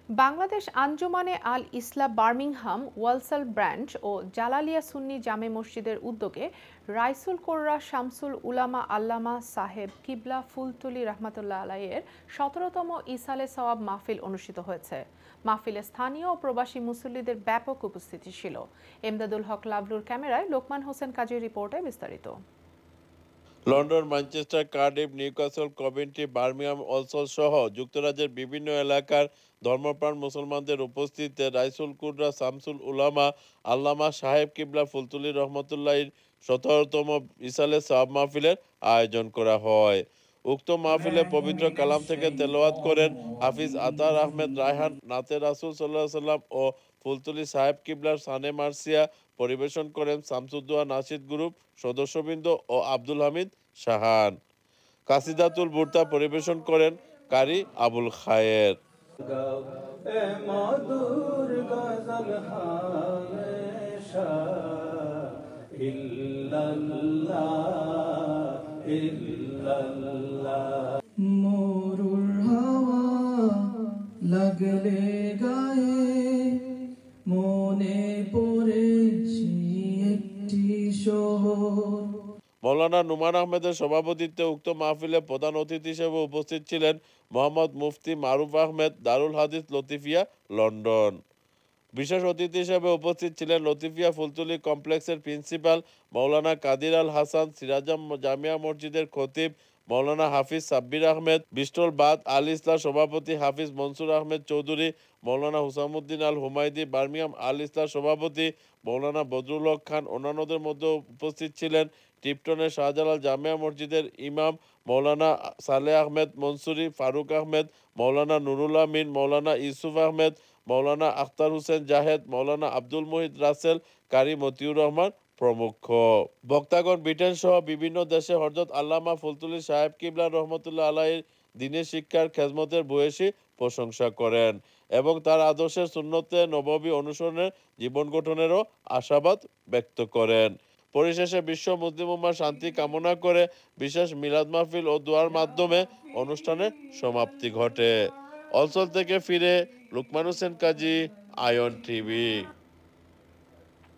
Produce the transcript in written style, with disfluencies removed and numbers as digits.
বাংলাদেশ আঞ্জুমানে আল ইসলাম Birmingham Walsall branch ও জালালিয়া সুন্নি জামে মসজিদের উদ্যোগে রাইসুল কোর্রা শামসুল উলামা আল্লামা সাহেব কিবলা ফুলতুলি রহমাতুল্লাহ আলাইয়ের ১৭তম ইসালে সওয়াব মাহফিল অনুষ্ঠিত হয়েছে। মাহফিলে স্থানীয় ও প্রবাসী মুসল্লিদের ব্যাপক উপস্থিতি ছিল। এমদাদুল হক লাভলুর ক্যামেরায় লোকমান হোসেন কাজীর রিপোর্টে বিস্তারিত। London, Manchester, Cardiff, Newcastle, Coventry, Birmingham, Walsall সহ যুক্তরাজ্যের বিভিন্ন এলাকার ধর্মপ্রাণ মুসলমানদের উপস্থিতিতে রাইসুল কুররা শামসুল উলামা আল্লামা সাহেব কিবলা ফুলতুলি রহমতুল্লাহির ১৭তম ইসালে সওয়াব মাহফিলের আয়োজন করা হয়। উক্ত মাহফিলে পবিত্র কালাম থেকে তেলাওয়াত করেন হাফিজ আতার আহমেদ রায়হান, নাতে রাসূল সাল্লাল্লাহু আলাইহি সাল্লাম ও ফুলতুলি সাহেব কিবলার শানে মার্সিয়া পরিবেশন করেন শামসুদ্দোয়া নাশিদ গ্রুপ সদস্যবৃন্দ ও আব্দুল হামিদ শাহান। কাসিদাতুল বুরতা পরিবেশন করেন কারি আবুল খায়ের। গাও এ মধুর গজল হামেশা ইল্লাল্লাহ ইল্লাল্লাহ। মরুর হাওয়া লাগলে গায়ে মনে পড়ে সেই একটি শহর। মৌলানা নুমান আহমেদের সভাপতিত্বে উক্ত মাহফিলে প্রধান অতিথি হিসেবে উপস্থিত ছিলেন মোহাম্মদ মুফতি মারুফ আহমেদ, দারুল হাদিস লতিফিয়া, লন্ডন। বিশেষ অতিথি হিসেবে উপস্থিত ছিলেন লতিফিয়া ফুলতুলি কমপ্লেক্সের প্রিন্সিপাল মৌলানা কাদির আল হাসান, সিরাজাম জামিয়া মসজিদের খতিব মৌলানা হাফিজ সাব্বির আহমেদ, বিস্টল বাদ আল ইসলাম সভাপতি হাফিজ মনসুর আহমেদ চৌধুরী, মৌলানা হুসামুদ্দিন আল হুমায়দি, বার্মিংহাম আল ইসলাম সভাপতি মৌলানা বদরুল হক খান। অন্যান্যদের মধ্যে উপস্থিত ছিলেন টিপটনের শাহজালাল জামিয়া মসজিদের ইমাম মৌলানা সালেহ আহমেদ মনসুরি, ফারুক আহমেদ, মৌলানা নুরুল আমিন, মৌলানা ইউসুফ আহমেদ, মৌলানা আখতার হোসেন জাহেদ, মৌলানা আব্দুল মুহিত রাসেল, কারি মতিউর রহমান প্রমুখ। বক্তাগণ ব্রিটেন সহ বিভিন্ন দেশে হযরত আল্লামা ফুলতুলি সাহেব কিবলা রহমতুল্লাহ আলাইহির দ্বীনের শিক্ষার খেজমতের ভূয়সী প্রশংসা করেন এবং তার আদর্শের সুন্নতে নববী অনুসরণের জীবন গঠনেরও আশাবাদ ব্যক্ত করেন। পরিশেষে বিশ্ব মুসলিম উম্মাহর শান্তি কামনা করে বিশেষ মিলাদ মাহফিল ও দোয়ার মাধ্যমে অনুষ্ঠানের সমাপ্তি ঘটে। অলসল থেকে ফিরে লোকমান হোসেন কাজী, আয়ন টিভি।